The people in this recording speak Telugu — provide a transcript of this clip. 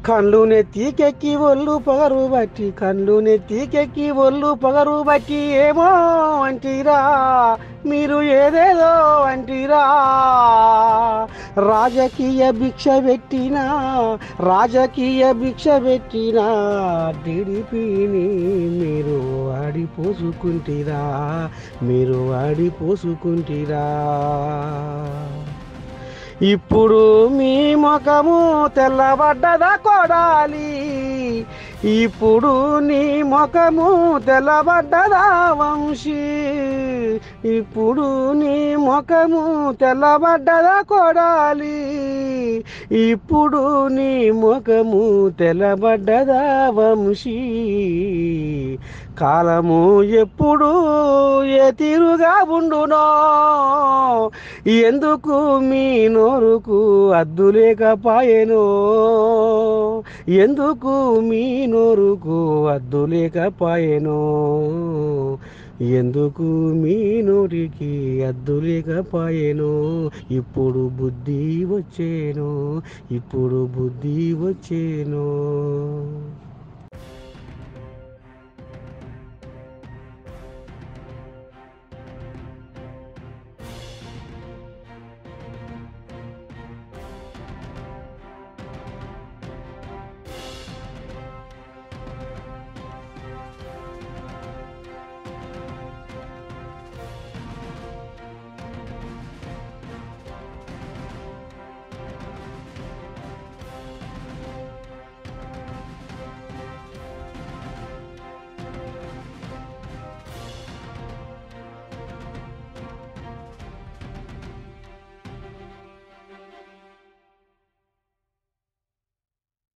కళ్ళు నెత్తికెక్కి ఒళ్ళు పొగరు బట్టి కళ్ళు నెత్తికెక్కి ఒళ్ళు పొగరు బట్టి ఏమో అంటీరా మీరు ఏదేదో అంటీరా రాజకీయ భిక్ష పెట్టినా టీడీపీని మీరు ఆడిపోసుకుంటీరా ఇప్పుడు మీ ముఖము తెల్లబడ్డదా కొడాలి ఇప్పుడు నీ ముఖము తెల్లబడ్డదా వంశీ ఇప్పుడు నీ ముఖము తెల్లబడ్డదా కొడాలి ఇప్పుడు నీ ముఖము తెల్లబడ్డదా వంశీ కాలము ఎప్పుడు ఏ తీరుగా ఉండునో ఎందుకు మీ నోరుకు అద్దు లేకపాయెనో ఎందుకు మీ నోరుకు అద్దు లేకపాయెనో ఎందుకు మీ నోటికి అద్దు లేకపాయెనో ఇప్పుడు బుద్ధి వచ్చేను